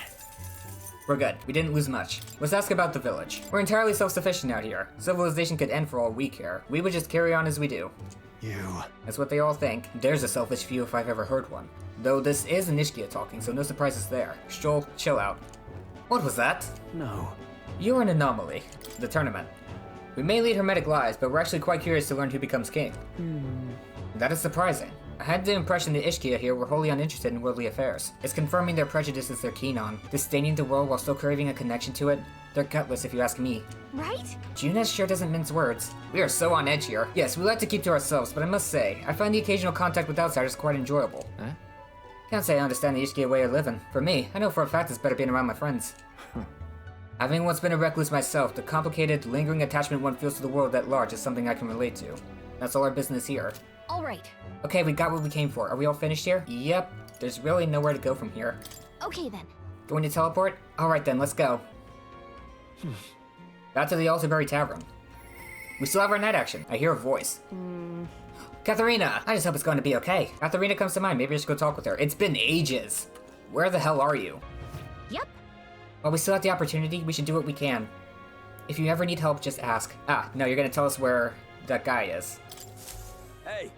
We're good. We didn't lose much. Let's ask about the village. We're entirely self-sufficient out here. Civilization could end for all we care. We would just carry on as we do. You... That's what they all think. There's a selfish view if I've ever heard one. Though this is an Ishkia talking, so no surprises there. Stroll, chill out. What was that? No. You're an anomaly. The tournament. We may lead hermetic lives, but we're actually quite curious to learn who becomes king. That is surprising. I had the impression the Ishkia here were wholly uninterested in worldly affairs. It's confirming their prejudices they're keen on. Disdaining the world while still craving a connection to it. They're gutless if you ask me. Right? Junes sure doesn't mince words. We are so on edge here. Yes, we like to keep to ourselves, but I must say, I find the occasional contact with outsiders quite enjoyable. Eh? Can't say I understand the Ishkia way of living. For me, I know for a fact it's better being around my friends. Having once been a recluse myself, the complicated, lingering attachment one feels to the world at large is something I can relate to. That's all our business here. All right. Okay, we got what we came for. Are we all finished here? Yep. There's really nowhere to go from here. Okay then. Going to teleport? Alright then, let's go. Back to the Altaberry Tavern. We still have our night action. I hear a voice. Katharina! I just hope it's going to be okay. Katharina comes to mind. Maybe I should go talk with her. It's been ages. Where the hell are you? Yep. While we still have the opportunity, we should do what we can. If you ever need help, just ask. Ah, no, you're gonna tell us where that guy is. Hey.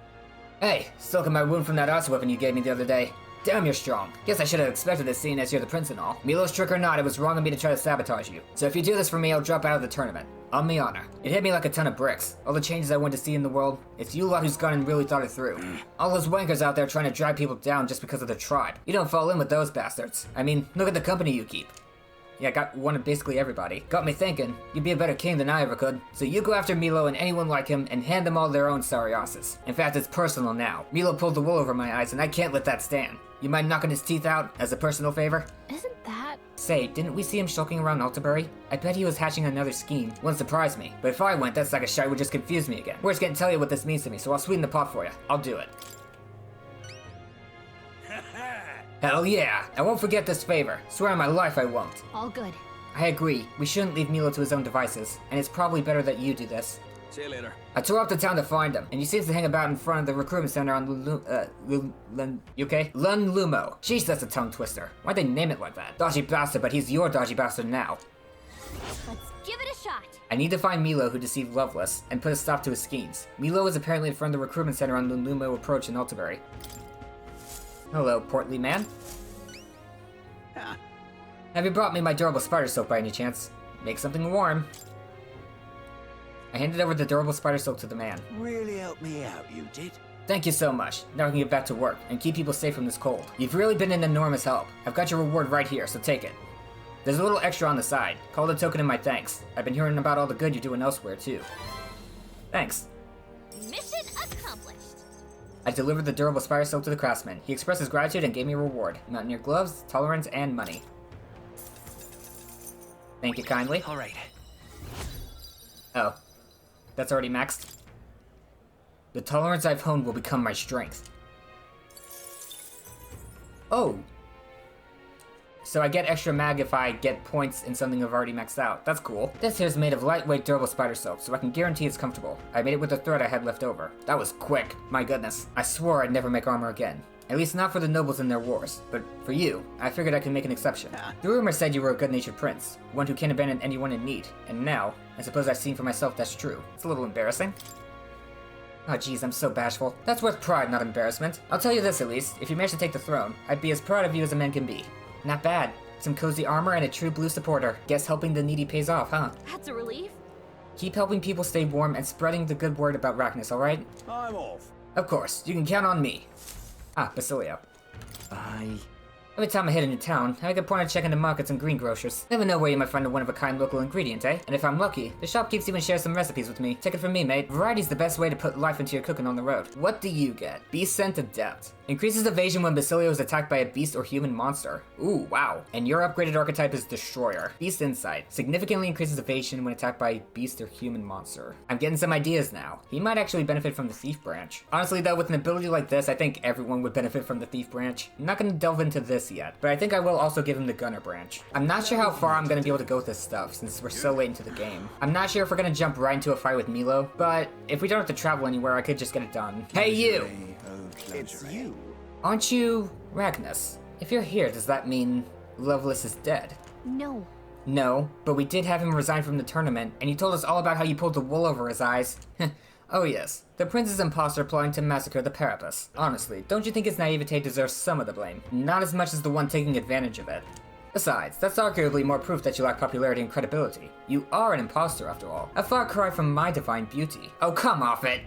Hey, still got my wound from that ice weapon you gave me the other day. Damn, you're strong. Guess I should have expected this seeing as you're the prince and all. Milo's trick or not, it was wrong of me to try to sabotage you. So if you do this for me, I'll drop out of the tournament. On me honor. It hit me like a ton of bricks. All the changes I went to see in the world, it's you lot who's gone and really thought it through. All those wankers out there trying to drag people down just because of their tribe. You don't fall in with those bastards. I mean, look at the company you keep. Yeah, got one of basically everybody. Got me thinking, you'd be a better king than I ever could. So you go after Milo and anyone like him and hand them all their own sorry asses. In fact, it's personal now. Milo pulled the wool over my eyes and I can't let that stand. You mind knocking his teeth out as a personal favor? Isn't that... Say, didn't we see him shulking around Altaberry? I bet he was hatching another scheme. Wouldn't surprise me. But if I went, that sack of shite would just confuse me again. We're just gonna tell you what this means to me, so I'll sweeten the pot for you. I'll do it. Hell yeah! I won't forget this favor. Swear on my life I won't. all good? I agree. We shouldn't leave Milo to his own devices, and it's probably better that you do this. See you later. I tore up to town to find him, and he seems to hang about in front of the recruitment center on you okay? Lun Lumo. Jeez, that's a tongue twister. Why'd they name it like that? Dodgy bastard, but he's your dodgy bastard now. Let's give it a shot. I need to find Milo who deceived Loveless, and put a stop to his schemes. Milo is apparently in front of the recruitment center on Lun Lumo approach in Altaberry. Hello, portly man. Have you brought me my durable spider silk by any chance? Make something warm. I handed over the durable spider silk to the man. Really helped me out, you did. Thank you so much. Now I can get back to work and keep people safe from this cold. You've really been an enormous help. I've got your reward right here, so take it. There's a little extra on the side. Call it a token of my thanks. I've been hearing about all the good you're doing elsewhere, too. Thanks. Mission accomplished. I delivered the durable spider silk to the craftsman. He expressed his gratitude and gave me a reward. Mountaineer gloves, tolerance, and money. Thank you kindly. All right. Oh. That's already maxed? The tolerance I've honed will become my strength. Oh! So I get extra mag if I get points in something I've already maxed out. That's cool. This here is made of lightweight durable spider silk, so I can guarantee it's comfortable. I made it with the thread I had left over. That was quick. My goodness. I swore I'd never make armor again. At least not for the nobles in their wars. But for you, I figured I could make an exception. The rumor said you were a good-natured prince, one who can't abandon anyone in need. And now, I suppose I've seen for myself that's true. It's a little embarrassing. Oh geez, I'm so bashful. That's worth pride, not embarrassment. I'll tell you this at least, if you manage to take the throne, I'd be as proud of you as a man can be. Not bad. Some cozy armor and a true blue supporter. Guess helping the needy pays off, huh? That's a relief. Keep helping people stay warm and spreading the good word about Ragnas, alright? I'm off. Of course, you can count on me. Ah, Basilio. Bye. Every time I hit a new town, I make a point of checking the markets and greengrocers. Never know where you might find a one-of-a-kind local ingredient, eh? And if I'm lucky, the shopkeepers even share some recipes with me. Take it from me, mate. Variety's the best way to put life into your cooking on the road. What do you get? Beast Scent Adept. Increases evasion when Basilio is attacked by a beast or human monster. Ooh, wow. And your upgraded archetype is Destroyer. Beast Insight. Significantly increases evasion when attacked by a beast or human monster. I'm getting some ideas now. He might actually benefit from the Thief branch. Honestly though, with an ability like this, I think everyone would benefit from the Thief branch. I'm not gonna delve into this yet, but I think I will also give him the Gunner branch. I'm not sure how far I'm gonna be able to go with this stuff, since we're so late into the game. I'm not sure if we're gonna jump right into a fight with Milo, but if we don't have to travel anywhere, I could just get it done. Hey you! It's you. Aren't you Ragnas? If you're here, does that mean Loveless is dead? No. No, but we did have him resign from the tournament, and you told us all about how you pulled the wool over his eyes. Oh yes, the prince's imposter plotting to massacre the Paripus. Honestly, don't you think his naivete deserves some of the blame? Not as much as the one taking advantage of it. Besides, that's arguably more proof that you lack popularity and credibility. You are an imposter after all. A far cry from my divine beauty. Oh, come off it!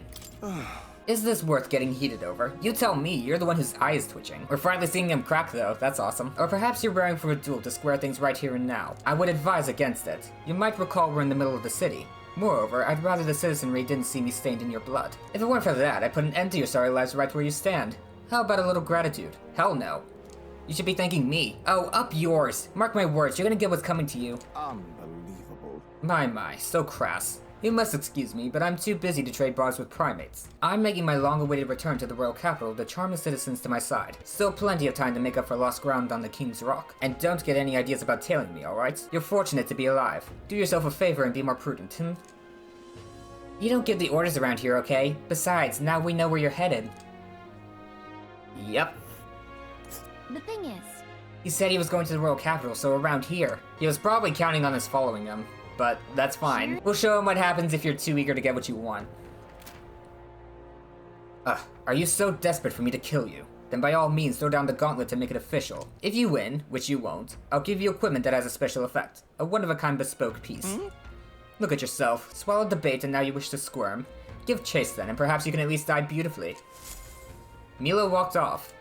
Is this worth getting heated over? You tell me, you're the one whose eye is twitching. We're finally seeing him crack though, that's awesome. Or perhaps you're raring for a duel to square things right here and now. I would advise against it. You might recall we're in the middle of the city. Moreover, I'd rather the citizenry didn't see me stained in your blood. If it weren't for that, I'd put an end to your sorry lives right where you stand. How about a little gratitude? Hell no. You should be thanking me. Oh, up yours. Mark my words, you're gonna get what's coming to you. Unbelievable. My, so crass. You must excuse me, but I'm too busy to trade bars with primates. I'm making my long-awaited return to the royal capital to charm the citizens to my side. Still plenty of time to make up for lost ground on the King's Rock. And don't get any ideas about tailing me, alright? You're fortunate to be alive. Do yourself a favor and be more prudent, You don't give the orders around here, okay? Besides, now we know where you're headed. Yep. The thing is... He said he was going to the royal capital, so around here. He was probably counting on us following him. But that's fine. We'll show him what happens if you're too eager to get what you want. Are you so desperate for me to kill you? Then by all means throw down the gauntlet to make it official. If you win, which you won't, I'll give you equipment that has a special effect. A one-of-a-kind bespoke piece. Look at yourself. Swallowed the bait and now you wish to squirm. Give chase then, and perhaps you can at least die beautifully. Milo walked off.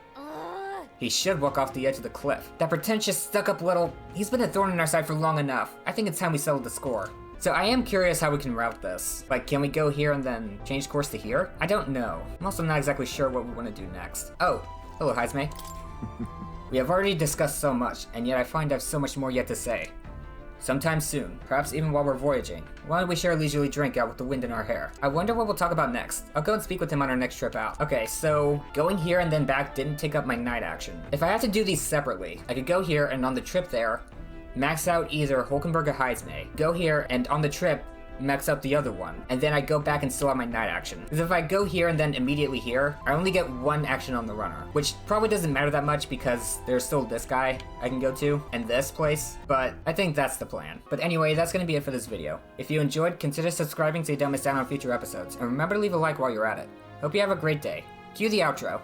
He should walk off the edge of the cliff. That pretentious, stuck-up little... He's been a thorn in our side for long enough. I think it's time we settled the score. So I am curious how we can route this. Like, can we go here and then change course to here? I don't know. I'm also not exactly sure what we want to do next. Oh, hello, Heisme. We have already discussed so much, and yet I find I have so much more yet to say. Sometime soon, perhaps even while we're voyaging, why don't we share a leisurely drink out with the wind in our hair? I wonder what we'll talk about next. I'll go and speak with him on our next trip out. Okay, so going here and then back didn't take up my night action. If I had to do these separately, I could go here and on the trip there, max out either Hulkenberg or Heisme. Go here and on the trip, max out the other one, and then I go back and still have my night action. Because if I go here and then immediately here, I only get one action on the runner, which probably doesn't matter that much because there's still this guy I can go to, and this place, but I think that's the plan. But anyway, that's gonna be it for this video. If you enjoyed, consider subscribing so you don't miss out on future episodes, and remember to leave a like while you're at it. Hope you have a great day. Cue the outro.